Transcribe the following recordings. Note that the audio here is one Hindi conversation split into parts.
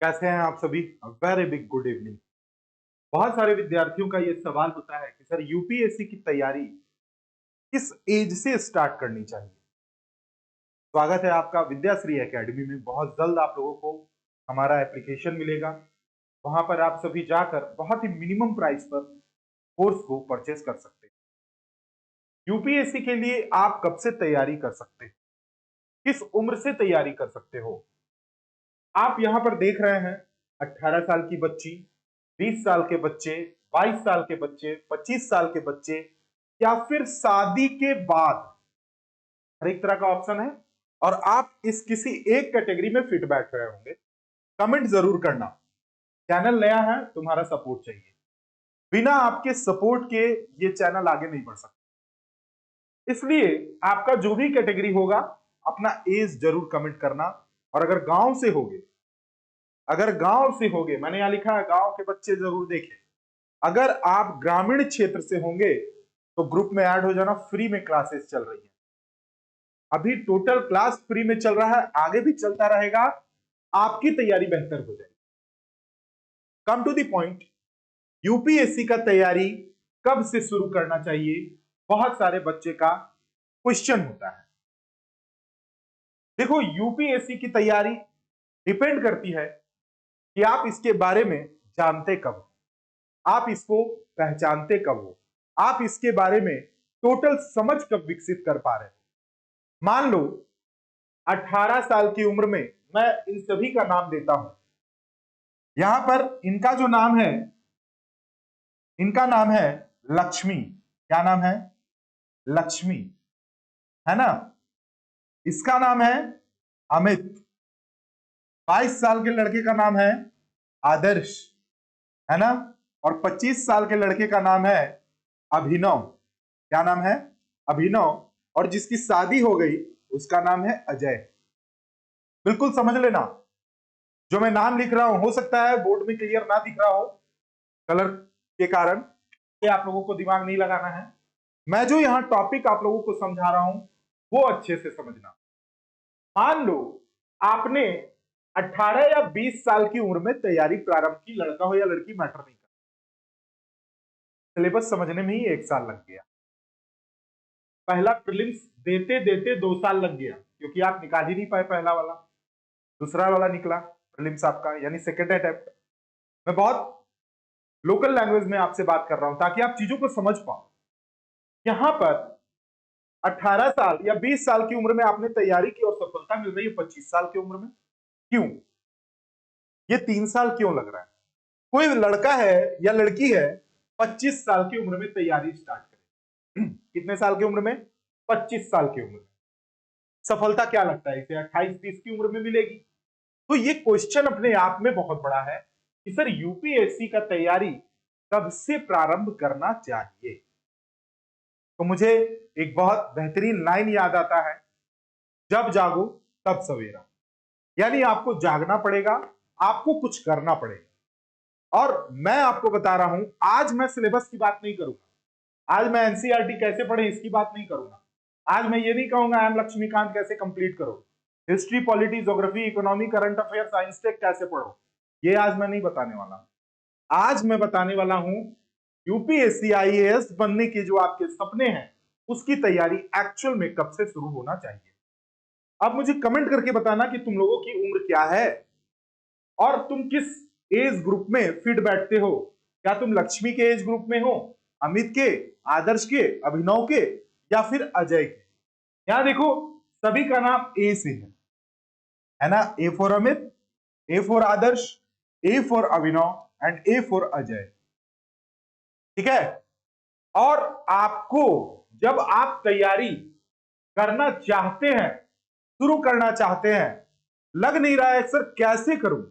कैसे हैं आप सभी? Very big good evening. बहुत सारे विद्यार्थियों का ये सवाल होता है कि सर यूपीएससी की तैयारी किस एज से स्टार्ट करनी चाहिए। स्वागत है आपका विद्याश्री एकेडमी में। बहुत जल्द आप लोगों को हमारा एप्लीकेशन मिलेगा। वहां पर आप सभी जाकर बहुत ही मिनिमम प्राइस पर कोर्स को परचेस कर सकते हैं। यूपीएससी के लिए आप कब से तैयारी कर सकते हैं, किस उम्र से तैयारी कर सकते हो? आप यहां पर देख रहे हैं 18 साल की बच्ची, 20 साल के बच्चे, 22 साल के बच्चे, 25 साल के बच्चे या फिर शादी के बाद, हर एक तरह का ऑप्शन है और आप इस किसी एक कैटेगरी में फिट बैठ रहे होंगे। कमेंट जरूर करना। चैनल नया है, तुम्हारा सपोर्ट चाहिए। बिना आपके सपोर्ट के ये चैनल आगे नहीं बढ़ सकता। इसलिए आपका जो भी कैटेगरी होगा अपना एज जरूर कमेंट करना। और अगर गांव से होगे, मैंने यहां लिखा है गांव के बच्चे जरूर देखें। अगर आप ग्रामीण क्षेत्र से होंगे तो ग्रुप में ऐड हो जाना, फ्री में क्लासेस चल रही है। अभी टोटल क्लास फ्री में चल रहा है, आगे भी चलता रहेगा। आपकी तैयारी बेहतर हो जाएगी। Come to the point, UPSC का तैयारी कब से शुरू करना चाहिए, बहुत सारे बच्चे का क्वेश्चन होता है। देखो, यूपीएससी की तैयारी डिपेंड करती है कि आप इसके बारे में जानते कब हो, आप इसको पहचानते कब हो, आप इसके बारे में टोटल समझ कब विकसित कर पा रहे हो। मान लो 18 साल की उम्र में मैं इन सभी का नाम देता हूं। यहां पर इनका जो नाम है, इनका नाम है लक्ष्मी। क्या नाम है? लक्ष्मी, है ना। इसका नाम है अमित। 22 साल के लड़के का नाम है आदर्श, है ना। और 25 साल के लड़के का नाम है अभिनव। क्या नाम है? अभिनव। और जिसकी शादी हो गई उसका नाम है अजय। बिल्कुल समझ लेना, जो मैं नाम लिख रहा हूं हो सकता है बोर्ड में क्लियर ना दिख रहा हो कलर के कारण, ये आप लोगों को दिमाग नहीं लगाना है। मैं जो यहां टॉपिक आप लोगों को समझा रहा हूं वो अच्छे से समझना। मान लो आपने 18 या 20 साल की उम्र में तैयारी प्रारंभ की, लड़का हो या लड़की मैटर नहीं करता। सिलेबस समझने में ही 1 साल लग गया। पहला प्रीलिम्स देते देते 2 साल लग गया, क्योंकि आप निकाल ही नहीं पाए पहला वाला। दूसरा वाला निकला प्रीलिम्स आपका, यानी सेकेंड अटेम्प्ट। मैं बहुत लोकल लैंग्वेज में आपसे बात कर रहा हूं ताकि आप चीजों को समझ पाओ। यहां पर 18 साल या 20 साल की उम्र में आपने तैयारी की और सफलता मिल रही है 25 साल की उम्र में। क्यों? ये 3 साल क्यों लग रहा है? कोई लड़का है या लड़की है 25 साल की उम्र में तैयारी स्टार्ट करे, कितने साल की उम्र में? 25 साल की उम्र में। सफलता क्या लगता है इसे 28-30 की उम्र में मिलेगी? तो ये क्वेश्चन अपने आप में बहुत बड़ा है कि सर यूपीएससी का तैयारी कब से प्रारंभ करना चाहिए। तो मुझे एक बहुत बेहतरीन लाइन याद आता है, जब जागो तब सवेरा। यानी आपको जागना पड़ेगा, आपको कुछ करना पड़ेगा। और मैं आपको बता रहा हूं, आज मैं सिलेबस की बात नहीं करूंगा, आज मैं एनसीईआरटी कैसे पढ़े इसकी बात नहीं करूंगा। आज मैं ये नहीं कहूंगा आई एम लक्ष्मीकांत कैसे कंप्लीट करो, history, polity, geography, economy, current affair, science tech कैसे पढ़ो, ये आज मैं नहीं बताने वाला। आज मैं बताने वाला हूं यूपीएससी आईएएस बनने के जो आपके सपने हैं उसकी तैयारी एक्चुअल में कब से शुरू होना चाहिए। अब मुझे कमेंट करके बताना कि तुम लोगों की उम्र क्या है और तुम किस एज ग्रुप में फिट बैठते हो। क्या तुम लक्ष्मी के एज ग्रुप में हो, अमित के, आदर्श के, अभिनव के, या फिर अजय के? यहां देखो, सभी का नाम ए से है ना। A for Amit, A for Adarsh, A for Abhinav and A for Ajay. ठीक है। और आपको जब आप तैयारी करना चाहते हैं, शुरू करना चाहते हैं, लग नहीं रहा है सर कैसे करूं,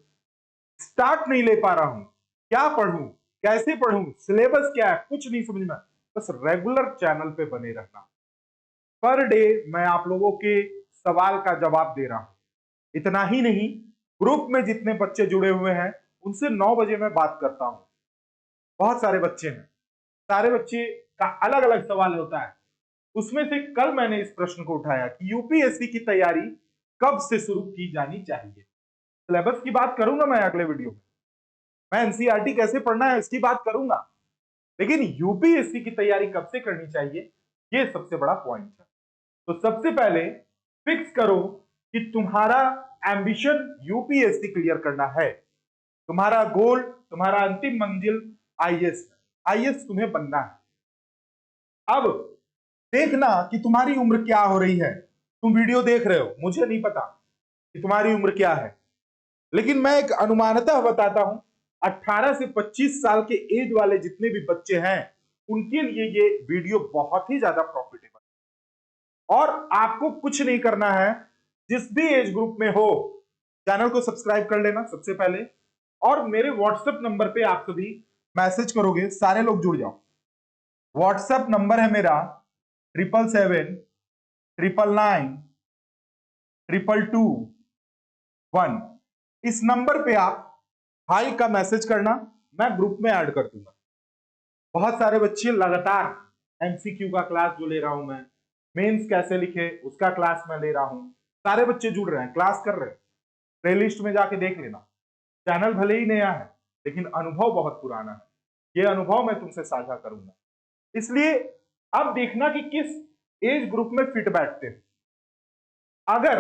स्टार्ट नहीं ले पा रहा हूं, क्या पढ़ूं, कैसे पढ़ूं, सिलेबस क्या है, कुछ नहीं समझ में, बस रेगुलर चैनल पे बने रहना। पर डे मैं आप लोगों के सवाल का जवाब दे रहा हूं। इतना ही नहीं, ग्रुप में जितने बच्चे जुड़े हुए हैं उनसे 9 बजे मैं बात करता हूं। बहुत सारे बच्चे हैं, सारे बच्चे का अलग अलग सवाल होता है। उसमें से कल मैंने इस प्रश्न को उठाया कि यूपीएससी की तैयारी कब से शुरू की जानी चाहिए। सिलेबस की बात करूंगा मैं अगले वीडियो में, मैं एनसीईआरटी कैसे पढ़ना है इसकी बात करूंगा, लेकिन यूपीएससी की तैयारी कब से करनी चाहिए ये सबसे बड़ा पॉइंट है। तो सबसे पहले फिक्स करो कि तुम्हारा एम्बिशन यूपीएससी क्लियर करना है, तुम्हारा गोल, तुम्हारा अंतिम मंजिल आईएएस है, आईएएस तुम्हें बनना है। अब देखना कि तुम्हारी उम्र क्या हो रही है, तुम वीडियो देख रहे हो, मुझे नहीं पता कि तुम्हारी उम्र क्या है, लेकिन मैं एक अनुमानतः बताता हूं, 18 से 25 साल के एज वाले जितने भी बच्चे हैं उनके लिए ये वीडियो बहुत ही ज्यादा प्रॉफिटेबल है। और आपको कुछ नहीं करना है, जिस भी एज ग्रुप में हो चैनल को सब्सक्राइब कर लेना सबसे पहले, और मेरे व्हाट्सएप नंबर पे आप सभी मैसेज करोगे, सारे लोग जुड़ जाओ। व्हाट्सएप नंबर है मेरा 777999221। इस नंबर पे आप हाई का मैसेज करना, मैं ग्रुप में ऐड कर दूंगा। बहुत सारे बच्चे लगातार एमसीक्यू का क्लास जो ले रहा हूं मैं, मेंस कैसे लिखे उसका क्लास मैं ले रहा हूं, सारे बच्चे जुड़ रहे हैं, क्लास कर रहे हैं, प्लेलिस्ट में जाके देख लेना। चैनल भले ही नया है लेकिन अनुभव बहुत पुराना है, ये अनुभव मैं तुमसे साझा करूंगा। इसलिए अब देखना कि किस एज ग्रुप में फिट बैठते हैं। अगर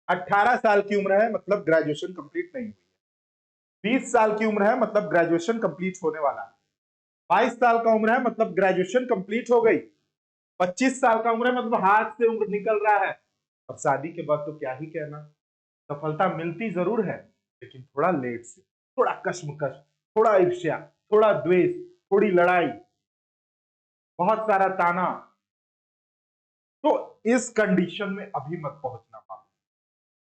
18 साल की उम्र है मतलब ग्रेजुएशन कंप्लीट नहीं हुई है, 20 साल की उम्र है मतलब ग्रेजुएशन कंप्लीट होने वाला है, 22 साल का उम्र है मतलब ग्रेजुएशन कंप्लीट हो गई, 25 साल का उम्र है मतलब हाथ से उम्र निकल रहा है। अब शादी के बाद तो क्या ही कहना, सफलता मिलती जरूर है लेकिन थोड़ा लेट से, थोड़ा कश्मकश, थोड़ा ईर्ष्या, थोड़ा द्वेष, थोड़ी लड़ाई, बहुत सारा ताना। तो इस कंडीशन में अभी मत पहुंचना पाओ,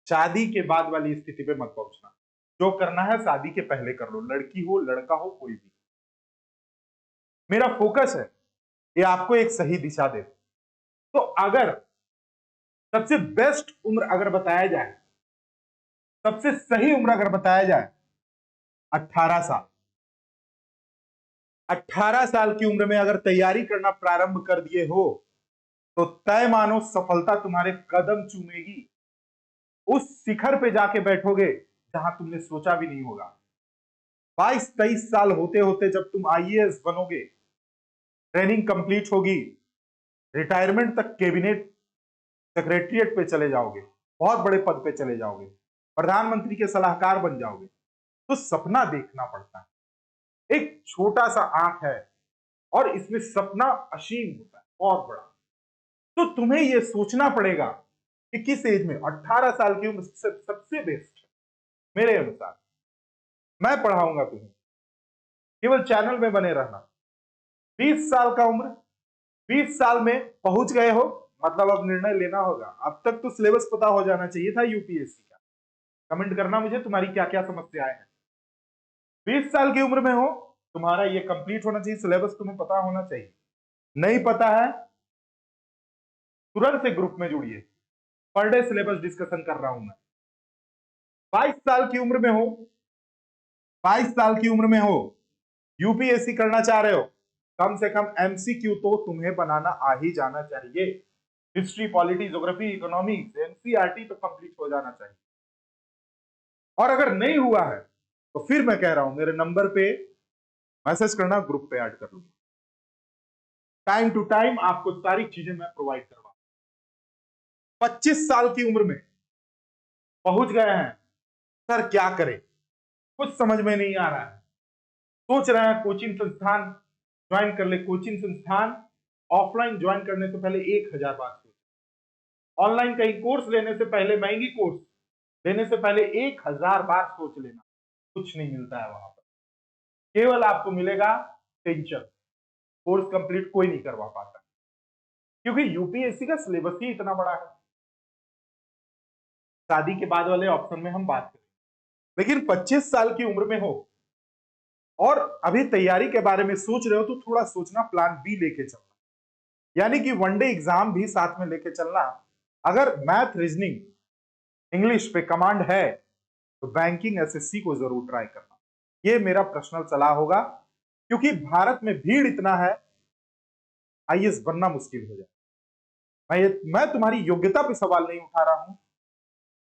शादी के बाद वाली स्थिति पे मत पहुंचना। जो करना है शादी के पहले कर लो, लड़की हो लड़का हो कोई भी। मेरा फोकस है ये आपको एक सही दिशा दे। तो अगर सबसे बेस्ट उम्र अगर बताया जाए, सबसे सही उम्र अगर बताया जाए 18 साल, 18 साल की उम्र में अगर तैयारी करना प्रारंभ कर दिए हो तो तय मानो सफलता तुम्हारे कदम चूमेगी, उस शिखर पे जाके बैठोगे जहां तुमने सोचा भी नहीं होगा। 22-23 साल होते होते जब तुम आईएएस बनोगे, ट्रेनिंग कंप्लीट होगी, रिटायरमेंट तक कैबिनेट सेक्रेटरीट पे चले जाओगे, बहुत बड़े पद पे चले जाओगे, प्रधानमंत्री के सलाहकार बन जाओगे, तो सपना देखना पड़ता है। एक छोटा सा आंख है और इसमें सपना असीम होता है, बहुत बड़ा। तो तुम्हें यह सोचना पड़ेगा कि किस एज में, 18 साल की उम्र सबसे बेस्ट है मेरे अनुसार। मैं पढ़ाऊंगा तुम्हें, केवल चैनल में बने रहना। 20 साल का उम्र, 20 साल में पहुंच गए हो मतलब अब निर्णय लेना होगा। अब तक तो सिलेबस पता हो जाना चाहिए था यूपीएससी का। कमेंट करना मुझे तुम्हारी क्या क्या समस्याएं हैं। 20 साल की उम्र में हो, तुम्हारा ये कंप्लीट होना चाहिए, सिलेबस तुम्हें पता होना चाहिए। नहीं पता है तुरंत से ग्रुप में जुड़िए, पर डे सिलेबस डिस्कशन कर रहा हूं मैं। 22 साल की उम्र में हो, 22 साल की उम्र में हो, यूपीएससी करना चाह रहे हो, कम से कम एमसीक्यू तो तुम्हें बनाना आ ही जाना चाहिए। History, polity, geography, economics, NCERT तो कंप्लीट हो जाना चाहिए। और अगर नहीं हुआ है तो फिर मैं कह रहा हूं मेरे नंबर पे मैसेज करना, ग्रुप पे ऐड कर लूंगा। टाइम टू टाइम आपको सारी चीजें मैं प्रोवाइड करवा। 25 साल की उम्र में पहुंच गए हैं, सर क्या करें, कुछ समझ में नहीं आ रहा है, सोच रहे हैं कोचिंग संस्थान ज्वाइन कर ले। कोचिंग संस्थान ऑफलाइन ज्वाइन करने से पहले 1000 बार सोच, ऑनलाइन कहीं कोर्स लेने से पहले, महंगी कोर्स लेने से पहले 1000 बार सोच लेना। कुछ नहीं मिलता है वहां पर, केवल आपको मिलेगा टेंशन। कोर्स कंप्लीट कोई नहीं करवा पाता क्योंकि यूपीएससी का सिलेबस ही इतना बड़ा है। शादी के बाद वाले ऑप्शन में हम बात करें, लेकिन 25 साल की उम्र में हो और अभी तैयारी के बारे में सोच रहे हो तो थोड़ा सोचना, प्लान बी लेके चलना, यानी कि वनडे एग्जाम भी साथ में लेके चलना। अगर मैथ, रीजनिंग, इंग्लिश पे कमांड है तो बैंकिंग एसएससी को जरूर ट्राई करना। ये मेरा पर्सनल सलाह होगा, क्योंकि भारत में भीड़ इतना है, आईएएस बनना मुश्किल हो जाए। मैं तुम्हारी योग्यता पे सवाल नहीं उठा रहा हूं,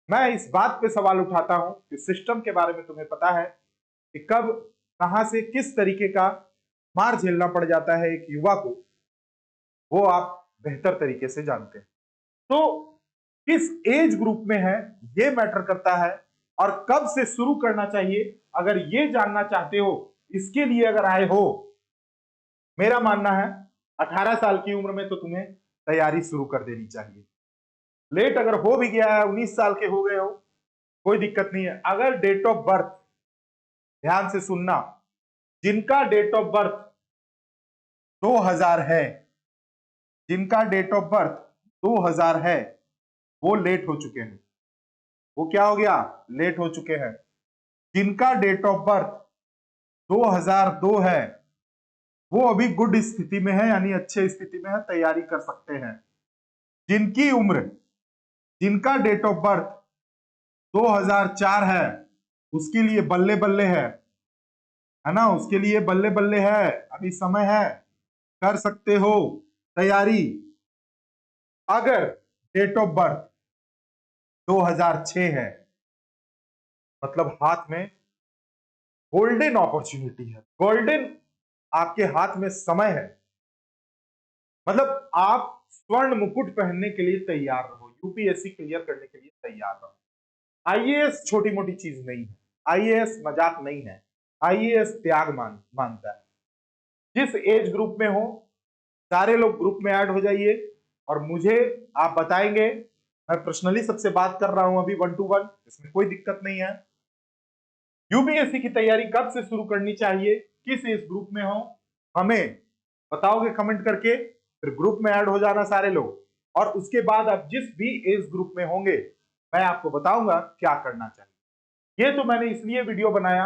मैं इस बात पे सवाल उठाता हूं कि सिस्टम के बारे में तुम्हें पता है कि कब कहां से किस तरीके का मार झेलना पड़ जाता है एक युवा को, वो आप बेहतर तरीके से जानते हैं। तो किस एज ग्रुप में है ये मैटर करता है, और कब से शुरू करना चाहिए अगर ये जानना चाहते हो, इसके लिए अगर आए हो, मेरा मानना है 18 साल की उम्र में तो तुम्हें तैयारी शुरू कर देनी चाहिए। लेट अगर हो भी गया है, 19 साल के हो गए हो, कोई दिक्कत नहीं है। अगर डेट ऑफ बर्थ, ध्यान से सुनना, जिनका डेट ऑफ बर्थ 2000 है, जिनका डेट ऑफ बर्थ 2000 है, वो लेट हो चुके हैं। वो क्या हो गया? लेट हो चुके हैं। जिनका डेट ऑफ बर्थ 2002 है, वो अभी गुड स्थिति में है, यानी अच्छे स्थिति में है, तैयारी कर सकते हैं। जिनकी उम्र, जिनका डेट ऑफ बर्थ 2004 है, उसके लिए बल्ले बल्ले है ना, उसके लिए बल्ले बल्ले है, अभी समय है, कर सकते हो तैयारी। अगर डेट ऑफ बर्थ 2006 है, मतलब हाथ में गोल्डन अपॉर्चुनिटी है, गोल्डन आपके हाथ में समय है, मतलब आप स्वर्ण मुकुट पहनने के लिए तैयार रहो, यूपीएससी क्लियर करने के लिए तैयार रहो। आईएएस छोटी मोटी चीज नहीं है, आईएएस मजाक नहीं है, आईएएस त्याग मानता है। जिस एज ग्रुप में हो, सारे लोग ग्रुप में ऐड हो जाइए और मुझे आप बताएंगे। मैं पर्सनली सबसे बात कर रहा हूं अभी 1 to 1, इसमें कोई दिक्कत नहीं है। यूपीएससी की तैयारी कब से शुरू करनी चाहिए, किस एज ग्रुप में हो, हमें बताओगे कमेंट करके, फिर ग्रुप में ऐड हो जाना सारे लोग, और उसके बाद आप जिस भी एज ग्रुप में होंगे मैं आपको बताऊंगा क्या करना चाहिए। ये तो मैंने इसलिए वीडियो बनाया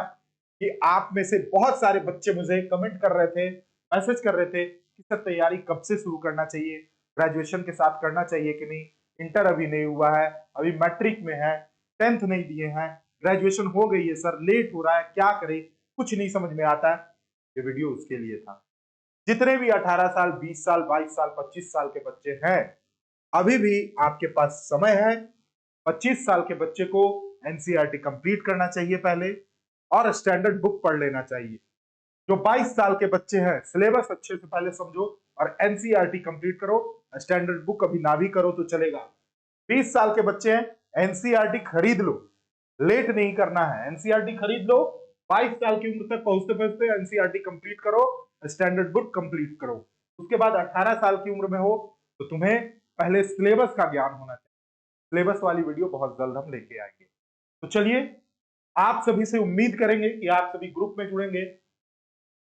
कि आप में से बहुत सारे बच्चे मुझे कमेंट कर रहे थे, मैसेज कर रहे थे कि सर तैयारी कब से शुरू करना चाहिए, ग्रेजुएशन के साथ करना चाहिए कि नहीं, इंटर अभी नहीं हुआ है, अभी मैट्रिक में है, 10th नहीं दिए हैं, ग्रेजुएशन हो गई है सर, लेट हो रहा है, क्या करें, कुछ नहीं समझ में आता है। ये वीडियो उसके लिए था। जितने भी 18 साल, 20 साल, 22 साल, 25 साल के बच्चे हैं, अभी भी आपके पास समय है। 25 साल के बच्चे को एनसीईआरटी कंप्लीट करना चाहिए पहले, और स्टैंडर्ड बुक पढ़ लेना चाहिए। जो 22 साल के बच्चे हैं, सिलेबस अच्छे से पहले समझो और एनसीईआरटी कंप्लीट करो, स्टैंडर्ड बुक अभी ना भी करो तो चलेगा। 20 साल के बच्चे हैं, एनसीईआरटी खरीद लो, लेट नहीं करना है, एनसीईआरटी खरीद लो, 22 साल की उम्र तक पहुंचते पहुंचते एनसीईआरटी कंप्लीट करो, स्टैंडर्ड बुक कंप्लीट करो। उसके बाद 18 साल की उम्र में हो तो तुम्हें पहले सिलेबस का ज्ञान होना चाहिए। सिलेबस वाली वीडियो बहुत जल्द हम लेके आएंगे। तो चलिए, आप सभी से उम्मीद करेंगे कि आप सभी ग्रुप में जुड़ेंगे,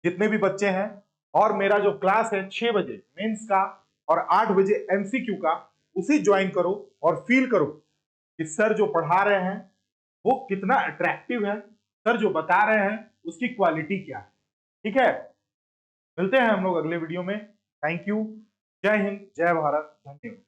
जितने भी बच्चे हैं, और मेरा जो क्लास है 6 बजे मेंस का और 8 बजे एमसीक्यू का, उसी ज्वाइन करो और फील करो कि सर जो पढ़ा रहे हैं वो कितना अट्रैक्टिव है, सर जो बता रहे हैं उसकी क्वालिटी क्या है। ठीक है, मिलते हैं हम लोग अगले वीडियो में। थैंक यू, जय हिंद, जय भारत, धन्यवाद।